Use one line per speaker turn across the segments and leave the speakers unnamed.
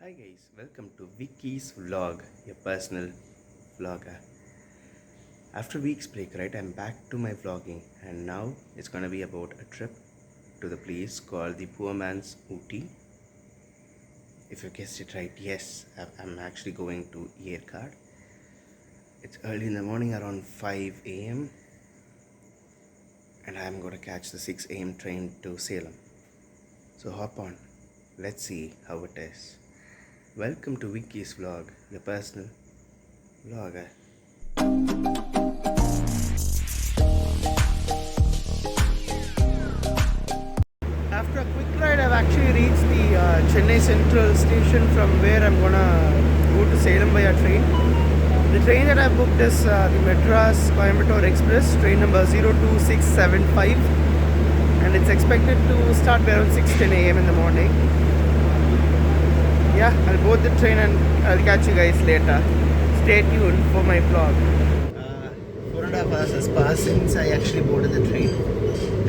Hi guys, welcome to Vicky's vlog, your personal vlogger. After a week's break, right, I'm back to my vlogging and now it's gonna be about a trip to the place called the Poor Man's Ooty. If you guessed it right, yes, I'm actually going to Yerkad. It's early in the morning around 5 a.m. and I'm gonna catch the 6 a.m. train to Salem. So hop on, let's see how it is. Welcome to Vicky's vlog, your personal vlogger. After a quick ride, I've actually reached the Chennai Central station from where I'm gonna go to Salem via train. The train that I booked is the Madras Coimbatore Express, train number 02675, and it's expected to start by around 6:10 a.m. in the morning. Yeah, I'll board the train and I'll catch you guys later. Stay tuned for my vlog. 4.5 hours has passed since I actually boarded the train,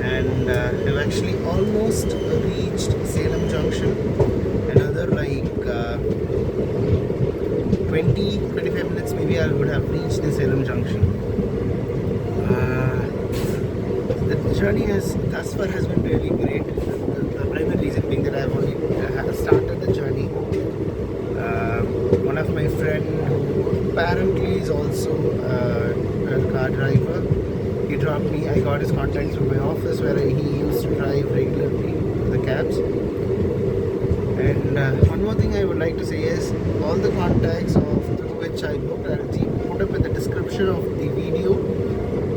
and I've actually almost reached Salem Junction. Another 20-25 minutes maybe I would have reached the Salem Junction. The journey thus far has been really great. The primary reason being that I've only started the journey. One of my friend who apparently is also a car driver, he dropped me. I got his contacts from my office where he used to drive regularly the cabs. And one more thing I would like to say is all the contacts through which I booked I'll put up in the description of the video,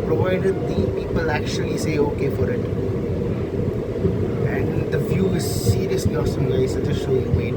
provided the people actually say okay for it. And the view is seriously awesome, guys. I'll just show you. Wait.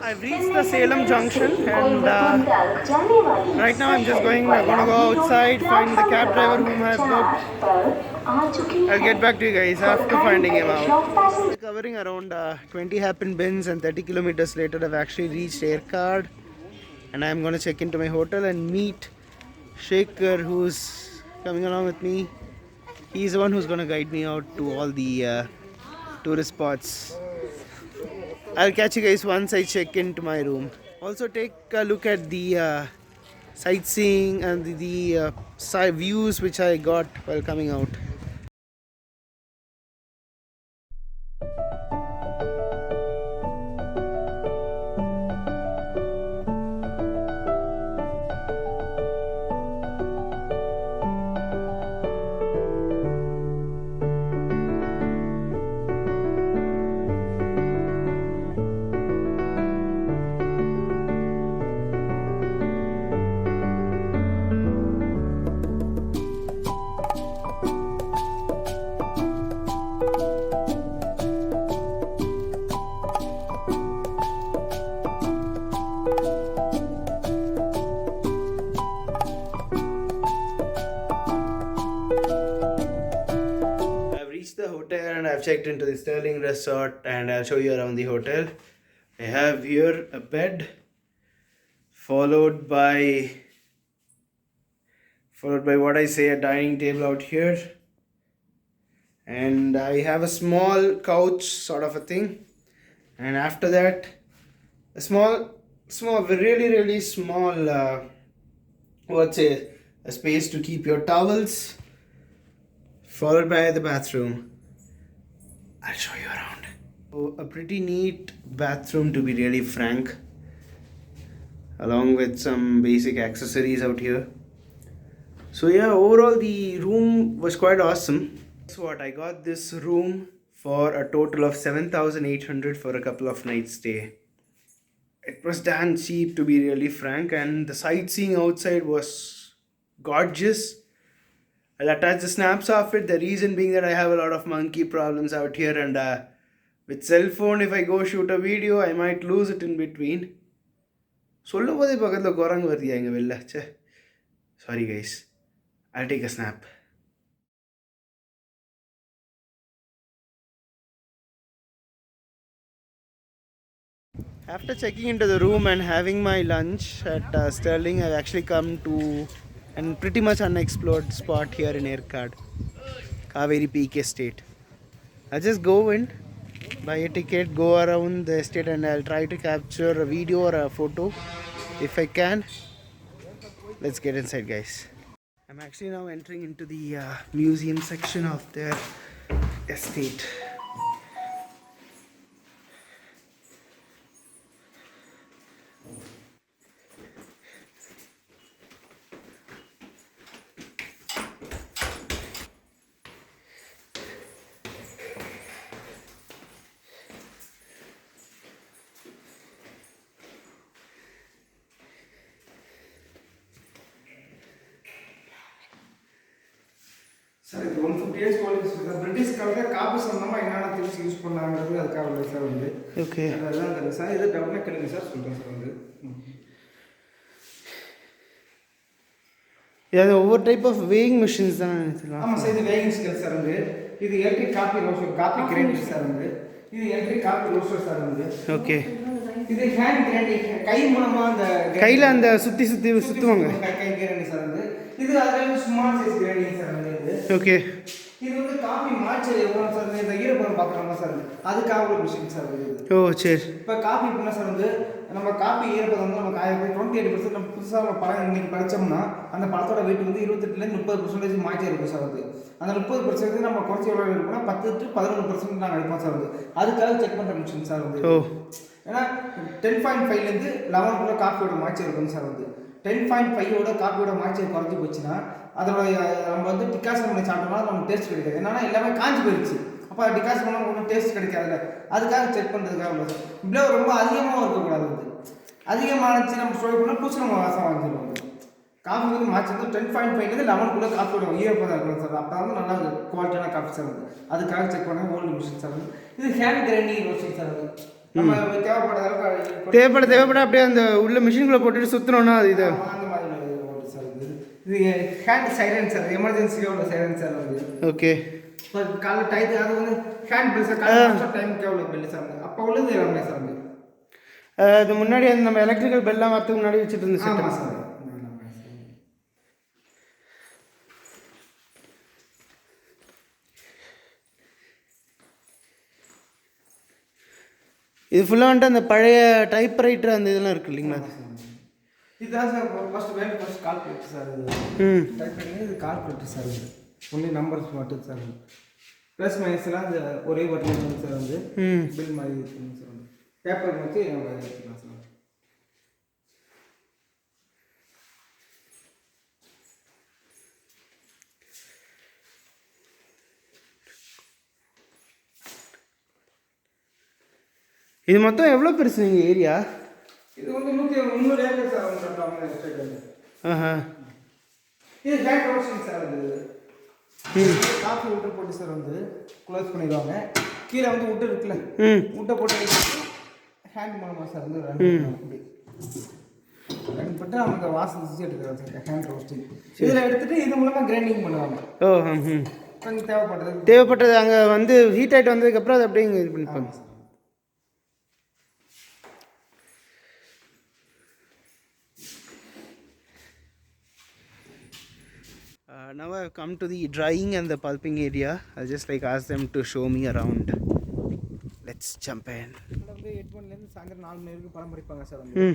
I've reached the Salem Junction, and right now I'm just gonna go outside, find the cab driver whom I've booked. I'll get back to you guys after finding him out. Covering around 20 hairpin bins, and 30 kilometers later I've actually reached Yerkad, and I'm gonna check into my hotel and meet Shaker, who's coming along with me. He's the one who's gonna guide me out to all the tourist spots. I'll catch you guys once I check into my room. Also take a look at the sightseeing and the side views which I got while coming out. I've checked into the Sterling Resort and I'll show you around the hotel. I have here a bed followed by what I say, a dining table out here, and I have a small couch sort of a thing, and after that a small really small a space to keep your towels, followed by the bathroom. I'll show you around. So a pretty neat bathroom, to be really frank, along with some basic accessories out here. So yeah, overall the room was quite awesome. So what, I got this room for a total of 7,800 for a couple of nights stay. It was damn cheap, to be really frank, and the sightseeing outside was gorgeous. I'll attach the snaps of it. The reason being that I have a lot of monkey problems out here, and with cell phone, if I go shoot a video, I might lose it in between. சொல்லும் போதே பக்கத்தில் குரங்கு வருதியா எங்கள் வெளில. சே, sorry guys, I'll take a snap. After checking into the room and having my lunch at Sterling, I've actually come to a pretty much unexplored spot here in Yercaud, Kaveri Peak Estate. I'll just go in, buy a ticket, go around the estate, and I'll try to capture a video or a photo if I can. Let's get inside, guys. I'm actually now entering into the museum section of their estate.
Sir இது 150 years old sir. British காலத்தில் காப்பு சொந்தமாக என்னென்ன things use பண்ணாங்கிறது அதுக்காக இல்லை sir வந்து.
Okay,
அதெல்லாம் தெரியும் சார். இது டவுனாக கேளுங்க சார், சொல்கிறேன் சார் வந்து.
இது ஒவ்வொரு டைப் ஆஃப் வேயிங் மிஷின்ஸ் தான் நினைச்சலாம்.
ஆமாம் சார், இது வேயிங் ஸ்கேல் சார் வந்து. இது electric coffee roaster, coffee grinder sir வந்து. இது எலக்ட்ரிக் காப்பி ரோஸ்டர் சார் வந்து.
ஓகே,
இது ஹேண்ட் கிரைண்டிங், கை மூலமாக அந்த
கையில் அந்த சுற்றுவாங்க
கை கிரைண்டிங் சார் வந்து. இது அதில் ஸ்மால் சைஸ் கிரைண்டிங் சார் வந்து. இது
ஓகே,
இது வந்து காஃபி மாய்ச்சல் எவ்வளோ சார், இந்த ஈரப்பதம் பார்க்குறோமா சார், அதுக்காக ஒரு மிஷின் சார் இது.
ஓ சரி.
இப்போ காஃபி எப்படின்னா சார் வந்து, நம்ம காஃபி ஈரப்பதம் வந்து நம்ம காய போய் 28% நம்ம புதுசாக நம்ம பழம் இன்றைக்கி படித்தோம்னா அந்த பழத்தோட வெயிட் வந்து 28% 30% மாய்ச்சல் இருக்கும் சார் வந்து. அந்த 30% நம்ம குறைச்சி எவ்வளோ இருக்குன்னா 10 to 11% நாங்கள் எடுப்போம் சார் வந்து. அதுக்காக செக் பண்ணுற மிஷின் சார் வந்து. ஏன்னா 10.5லேருந்து 11 காஃபியோட மாய்ச்சல் இருக்கும் சார் வந்து. 10.5 காஃபியோட மாய்ச்சல் குறைஞ்சி போச்சுன்னா அதோட நம்ம வந்து டிகாஷன் பண்ணி சாப்பிட்டோம்னா நமக்கு டேஸ்ட் கிடைக்காது. என்னன்னா எல்லாமே காஞ்சி போயிடுச்சு. அப்போ டிகாஷன் பண்ணால் ஒன்றும் டேஸ்ட் கிடைக்காதுல்ல, அதுக்காக செக் பண்ணுறதுக்காக உள்ள சார். இப்படியே ரொம்ப அதிகமாக இருக்கக்கூடாது வந்து. அதிகமானச்சு நம்ம ஸ்டோர் பண்ணால் பூச்சி நம்ம வாசம் வாங்கிடுவோம். காஃபி வந்து மாய்ச்சல் வந்து 10.5லேருந்து 11 காஃபியோட ஈரப்பதம் இருக்கணும் சார். அப்போ வந்து நல்லா குவாலிட்டியான காஃபி சார் வந்து. அதுக்காக செக் பண்ண ஓல்டு மிஷின் சார் வந்து. இது ஹேண்ட் கிரைண்டிங் மிஷின் சார் வந்து. நம்ம தேவைப்பட
தேவைப்பட அப்படியே அந்த உள்ள மிஷின்குள்ளே போட்டுட்டு சுற்றணும்னா அது இது
அந்த மாதிரி ஓல்டு சார் இது. இது ஹேண்ட் சைலன்சர், எமர்ஜென்சியாக உள்ள சைலன்சர் வந்து.
ஓகே,
இப்போ காலை டைத்து அது வந்து ஹேண்ட் பில் சார். காலை டைமுக்கு எவ்வளோ பில்லு சார் வந்து. அப்போ உள்ளது எல்லாமே சார் வந்து.
அது முன்னாடி அந்த நம்ம எலக்ட்ரிக்கல் பெல்லாம் வரத்துக்கு முன்னாடி வச்சுட்டு இருந்த
ஆமாம் சார்.
இது ஃபுல்லாக வந்துட்டு அந்த பழைய டைப்ரைட்டர் அந்த இதெல்லாம் இருக்குது இல்லைங்களா?
இதுதான் சார் ஃபஸ்ட் கால்குலேட்டர் சார் இது. டைப்ரைட்டிங் இது கால்குலேட்டர் சார் இது. ஒன்லி நம்பர்ஸ் மட்டும் சார். ப்ளஸ் மைனஸ்லாம் அது ஒரே பட்டன் சார் வந்து. பில் மாதிரி இருக்குங்க சார் வந்து. பேப்பர் வச்சு நம்ம எடுத்துக்கலாம் சார்.
இது மொத்தம் எவ்வளோ பெருசு நீங்கள் ஏரியா?
இது வந்து 300 ஏக்கர் சார் வந்து கட்டுறாங்க எஸ்டேட் வந்து. இது ஹேண்ட் ரோஸ்டிங் சார் வந்து. காஃபி விட்டு போட்டு சார் வந்து க்ளோஸ் பண்ணிடுவாங்க. கீழே வந்து விட்டு இருக்குல்ல, விட்டை போட்டு ஹேண்ட் மூலமாக சார் வந்து அப்படி ரன் பண்ணிட்டு அவங்க வாசல் எடுக்கிறாங்க சார். ஹேண்ட் ரோஸ்டிங் இதில் எடுத்துகிட்டு இது மூலமாக கிரைண்டிங் பண்ணுவாங்க. கொஞ்சம் தேவைப்படுறது
தேவைப்பட்டது அங்கே வந்து ஹீட் ஆகிட்டு வந்ததுக்கப்புறம் அது அப்படியே இங்கே இது பண்ணிப்பாங்க. Now I've come to the drying and the pulping area. I'll just like ask them to show me around. Let's jump in.
வந்து 8 மணிலேருந்து சாயந்தரம் 4 மணி வரைக்கும் பழம் பறிப்பாங்க சார். வந்து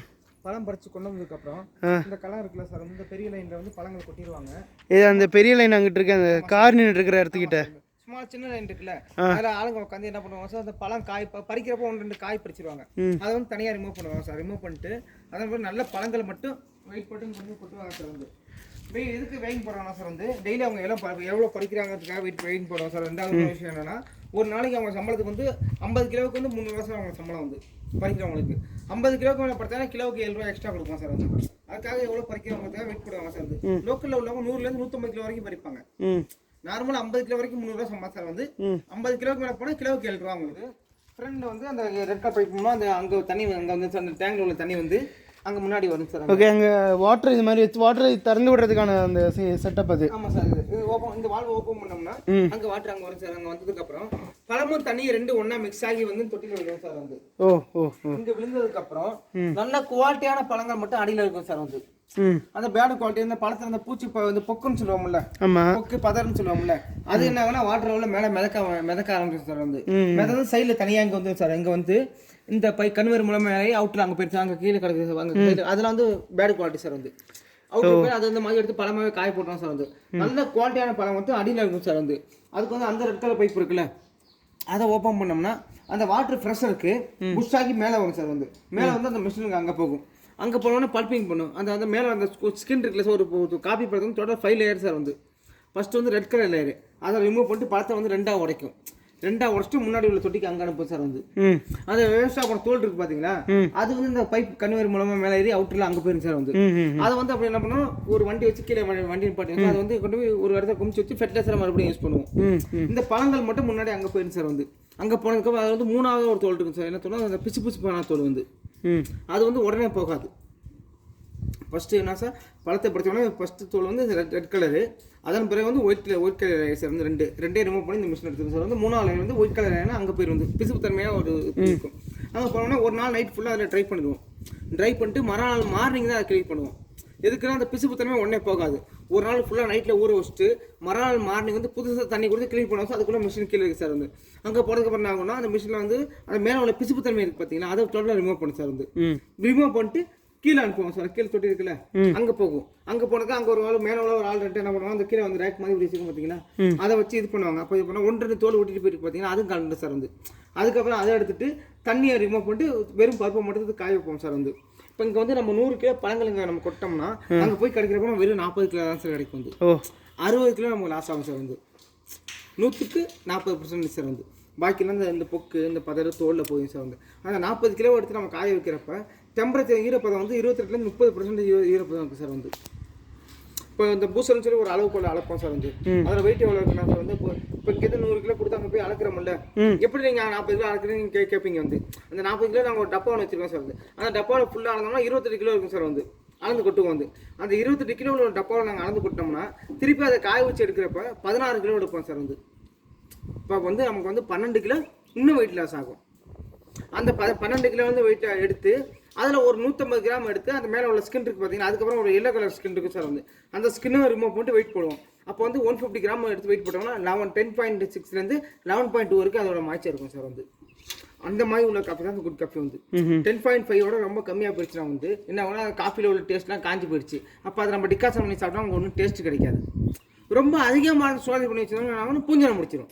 பழம் பறித்து கொண்டு வந்ததுக்கப்புறம் இந்த களம் இருக்குல்ல சார், இந்த பெரிய லைனில் வந்து பழங்கள் கொட்டிடுவாங்க.
இது அந்த பெரிய லைன் அங்கிட்டு இருக்க அந்த கார் நின்றுட்டு இருக்கிற இடத்துக்கிட்ட
சும்மா சின்ன லைன் இருக்குல்ல, அதில் ஆளுங்க உட்காந்து என்ன பண்ணுவாங்க சார், அந்த பழம் காய் பறிக்கிறப்போ 1-2 காய் பறிச்சிருவாங்க. அதை வந்து தனியாக ரிமூவ் பண்ணுவாங்க சார். ரிமூவ் பண்ணிட்டு அதன் நல்ல பழங்களை மட்டும் வெயிட் போட்டு கொஞ்சம் கொட்டுவாங்க சார். வந்து எதுக்கு வெயிட் போடுறாங்கன்னா சார், வந்து டெய்லி அவங்க எவ்வளோ பறிக்கிறாங்கிறதுக்காக வெயிட் போடுவாங்க சார். ரெண்டாவது விஷயம் என்னன்னா, ஒரு நாளைக்கு அவங்க சம்பளத்துக்கு வந்து 50 கிலோவுக்கு வந்து 300 ரூபா அவங்க சம்பளம் வந்து பறிக்கிறவங்களுக்கு. 50 கிலோவுக்கு மேலே பறித்தாங்கன்னா கிலோவுக்கு 7 ரூபா எக்ஸ்ட்ரா கொடுப்பாங்க சார். வந்து அதுக்காக எவ்வளோ பறிக்கிறவங்களுக்காக வெயிட் போடுவாங்க சார். வந்து லோக்கலில் உள்ளவங்க 100லேருந்து 150 கிலோ வரைக்கும் பறிப்பாங்க. நார்மலாக 50 கிலோ வரைக்கும் 300 ரூபா சம்பளம் சார். வந்து 50 கிலோவுக்கு மேலே போனால் கிலோவுக்கு 7 ரூபா உங்களுக்கு. ஃப்ரெண்ட் வந்து அந்த ரெட் கார் பைப் போனால் அந்த அங்கே தண்ணி அங்கே வந்து அந்த டேங்கில் உள்ள தண்ணி வந்து அங்கே முன்னாடி வரும் சார்.
ஓகே, அங்கே வாட்டர் இது மாதிரி வச்சு வாட்டரை திறந்து விடுறதுக்கான அந்த செட்டப் அது.
ஆமாம் சார். இது ஓப்பன், இந்த வால்வு ஓப்பன் பண்ணோம்னா அங்கே வாட்டர் அங்கே வரும் சார். அங்கே வந்ததுக்கப்புறம் பழமும் தண்ணி 2 ஒன்றா மிக்ஸ் ஆகி வந்து தொட்டியில் விழுகும் சார். வந்து இங்கே விழுந்ததுக்கப்புறம் நல்ல குவாலிட்டியான பழங்கள் மட்டும் அடியில் இருக்கும் சார். வந்து அந்த பேட் குவாலிட்டி இந்த பழத்தில் அந்த பூச்சி வந்து பொக்குன்னு சொல்லுவோம்ல, பொக்கு பதர்ன்னு சொல்லுவோம்ல, அது என்ன ஆகுனா வாட்டர் உள்ள மேலே மிதக்க ஆரம்பிச்சு சார். வந்து மிதந்து சைடில் தனியாக இங்கே வந்து சார், இங்கே வந்து இந்த கன்வேர் மூலமாக அவுட்ல அங்கே போயிடுச்சு, அங்கே கீழே கிடக்குது அங்கே. அதெல்லாம் வந்து பேட் குவாலிட்டி சார். வந்து அவுட்ல போய் அது வந்து மாதிரி எடுத்து பழமாவே காய போட்டோம் சார். வந்து நல்ல குவாலிட்டியான பழம் வந்து அடியில் இருக்கும் சார். வந்து அதுக்கு வந்து அந்த ரெட் கலர் பைப் இருக்குல்ல, அதை ஓப்பன் பண்ணோம்னா அந்த வாட்டர் ப்ரெஷருக்கு புஷ் ஆகி மேலே வரும் சார். வந்து மேலே வந்து அந்த மிஷினுக்கு அங்கே போகும். அங்கே போனோன்னா பல்பிங் பண்ணும். அந்த மேலே அந்த ஸ்கின் இருக்குல்ல சார், ஒரு காப்பி பழத்தை வந்து டோட்டல் 5 லேயர் சார். வந்து ஃபஸ்ட்டு வந்து ரெட் கலர் லேயர், அதை ரிமூவ் பண்ணிட்டு பழத்தை வந்து 2ஆக உடைக்கும். 2ஆக உடச்சிட்டு முன்னாடி உள்ள தொட்டிக்கு அங்கே அனுப்பும் சார். வந்து அந்த விவசாய போன தோல் இருக்கு பார்த்தீங்களா, அது வந்து இந்த பைப் கன்வேர் மூலமாக மேலே ஏறி அவுட்டரில் அங்கே போயிடும் சார். வந்து அதை வந்து அப்படி என்ன பண்ணோம், ஒரு வண்டி வச்சு கீழே வண்டி நிப்பாட்டி அதை வந்து கொண்டு போய் ஒரு இடத்துல குமிச்சு வச்சு ஃபெர்டிலைசரை மறுபடியும் யூஸ் பண்ணுவோம். இந்த பழங்கள் மட்டும் முன்னாடி அங்கே போயிடும் சார். வந்து அங்கே போனதுக்கப்புறம் அது வந்து 3ஆவது ஒரு தோல் இருக்கும் சார். என்ன தோணும், அந்த பிச்சு போன தோல் வந்து அது வந்து உடனே போகாது. ஃபஸ்ட்டு என்ன சார், பழத்தை படித்தோடனே ஃபஸ்ட்டு தோல் வந்து ரெட் கலரு, அதன் பிறகு வந்து ஒயிட் கலர் சார். வந்து ரெண்டே ரிமூவ் பண்ணி இந்த மிஷின் எடுத்துருக்கு சார். வந்து 3ஆவது லைன் வந்து ஒயிட் கலர் லைனா அங்கே போயிடும். வந்து பிசுப்பு தன்மையாக ஒரு இருக்கும். அங்கே போனோம்னா ஒரு நாள் நைட் ஃபுல்லாக அதில் ட்ரை பண்ணுவோம். ட்ரை பண்ணிட்டு மறுநாள் மார்னிங் தான் அதை கிளீன் பண்ணுவோம். எதுக்குன்னா அந்த பிசுப்பு தன்மை உடனே போகாது. ஒரு நாள் ஃபுல்லாக நைட்டில் ஊற வச்சுட்டு மறுநாள் மார்னிங் வந்து புதுசாக தண்ணி கொடுத்து க்ளீன் பண்ணுவோம் சார். அதுக்குள்ளே மிஷின் கீழே இருக்குது சார். வந்து அங்கே போனதுக்கப்புறம் என்ன ஆகும்னா, அந்த மிஷினில் வந்து அந்த மேலே உள்ள பிசுப்பு தன்மை இருக்குது பார்த்தீங்கன்னா, அதை டோட்டலாக ரிமூவ் பண்ணும் சார். வந்து ரிமூவ் பண்ணிட்டு கீழே அனுப்புவோம் சார். கீழே தொட்டி இருக்குல்ல, அங்கே போகும். அங்கே போனதுக்கு அங்கே ஒரு ஆள் மேலே உள்ள ஒரு ஆள் ரெண்டு என்ன பண்ணுவாங்க, அந்த கீழே வந்து ரேக் மாதிரி வச்சுக்கோங்க பார்த்தீங்கன்னா, அதை வச்சு இது பண்ணுவாங்க. அப்போ இது பண்ணால் 1-2 தோல் விட்டுட்டு போயிருக்கு பார்த்தீங்கன்னா, அதுவும் கலந்து சார். வந்து அதுக்கப்புறம் அதை எடுத்துட்டு தண்ணியை ரிமூவ் பண்ணிட்டு வெறும் பருப்பை மட்டும் காய வைப்போம் சார். வந்து இப்போ இங்கே வந்து நம்ம 100 கிலோ பழங்கள் நம்ம கொட்டோம்னா அங்கே போய் கிடைக்கிறப்ப வெறும் 40 கிலோ தான் சார் கிடைக்கும். வந்து 60 கிலோ நமக்கு லாஸ் ஆகும் சார். வந்து 100க்கு 40% சார். வந்து பாக்கிலாம் இந்த பொக்கு இந்த பதறு தோலில் போகும் சார். வந்து அந்த 40 கிலோ எடுத்து நம்ம காய வைக்கிறப்ப டெம்பரேச்சர் ஈரப்பதம் வந்து 28லேருந்து 30% ஈரப்பதம் இருக்குது சார். வந்து இப்போ இந்த பூசல்னு சொல்லி ஒரு அளவு போல அளப்போம் சார். வந்து அதில் வெயிட் எவ்வளோ இருக்குன்னா சார், வந்து இப்போ இங்கே 100 கிலோ கொடுத்து அங்கே போய் அளக்குறோம்ல, எப்படி நீங்கள் 40 கிலோ அளக்குறீங்க கேட்பீங்க. வந்து அந்த 40 கிலோ நாங்கள் ஒரு டப்பா ஒன்று வச்சுருக்கோம் சார். வந்து அந்த டப்பாவில் ஃபுல்லாக அளந்தோம்னா 28 கிலோ இருக்கும் சார். வந்து அளந்து கொட்டுவோம். வந்து அந்த 28 கிலோ உள்ள டப்பாவில் நாங்கள் அளந்து கொட்டோம்னா திருப்பி அதை காய வச்சு எடுக்கிறப்ப 16 கிலோ எடுப்போம் சார். வந்து இப்போ வந்து நமக்கு வந்து 12 கிலோ இன்னும் வெயிட் லாஸ் ஆகும். அந்த 12 கிலோ வந்து வெயிட் எடுத்து அதில் ஒரு 150 கிராம் எடுத்து அந்த மேலே உள்ள ஸ்கின் இருக்குது பார்த்தீங்கன்னா, அதுக்கப்புறம் ஒரு எல்லோ கலர் ஸ்கின் இருக்குது சார். வந்து அந்த ஸ்கின்னை ரிமூவ் பண்ணிட்டு வெயிட் போடுவோம். அப்போ வந்து 150 கிராம் எடுத்து வெயிட் போட்டோம்னா 10.6லேருந்து 11.2 வரைக்கும் அதோட மாய்ச்சர் இருக்கும் சார். வந்து அந்த மாதிரி உள்ள காஃபி தான் குட் காஃபி. வந்து 10.5ஓட ரொம்ப கம்மியாக போயிடுச்சுன்னா வந்து என்ன ஆகுனா, காஃபியில் உள்ள டேஸ்ட்லாம் காஞ்சி போயிடுச்சு. அப்போ அதை நம்ம டிகாஷன் பண்ணி சாப்பிட்டா அவங்க ஒன்றும் டேஸ்ட் கிடைக்காது. ரொம்ப அதிகமான சோதனை பண்ணி வச்சுருந்தாங்க பூஞ்சனை முடிச்சிடும்.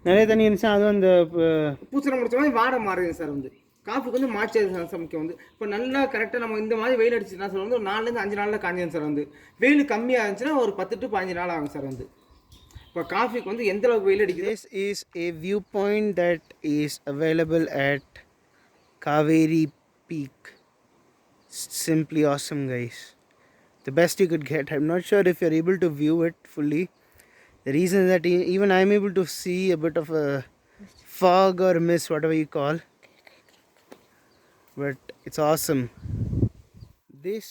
நிறைய தண்ணி இருந்துச்சுன்னா அதுவும் அந்த
பூச்சனை முடிச்சோம்னா வாடை மாறுது சார். வந்து காஃபிக்கு வந்து மாய்ச்சர் சமைக்க வந்து இப்போ நல்லா கரெக்டாக நம்ம இந்த மாதிரி வெயில் அடிச்சுன்னா சார் வந்து ஒரு 4லேருந்து 5 நாளில் காஞ்சிடும் சார். வந்து வெயில் கம்மியாக இருந்துச்சுன்னா ஒரு 10 to 15 நாள் ஆகும் சார். வந்து இப்போ காஃபிக்கு வந்து எந்த அளவுக்கு வெயில் அடிக்குது.
This is a viewpoint that is available at Kaveri Peak. Simply awesome, guys. The best you could get. I'm not sure if you're able to view it fully. The reason is that even I'm able to see a bit of a fog or mist, whatever you call. But it's awesome. This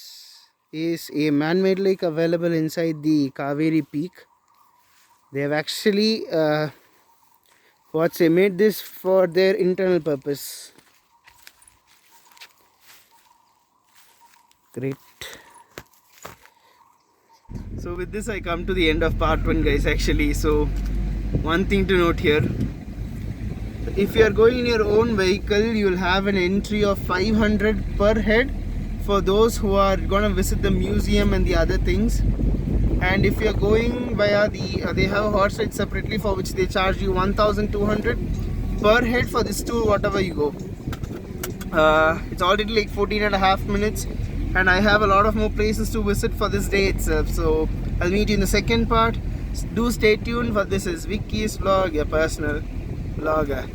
is a man-made lake available inside the Kaveri Peak. They have actually what say made this for their internal purpose. Great. So with this I come to the end of part 1, guys, actually. So one thing to note here, if you are going in your own vehicle, you will have an entry of 500 per head for those who are going to visit the museum and the other things. And if you are going via they have a horse ride separately, for which they charge you 1200 per head for this tour, whatever you go. It's already like 14.5 minutes, and I have a lot of more places to visit for this day itself. So I'll meet you in the second part. Do stay tuned, for this is Vicky's vlog, your personal vlogger.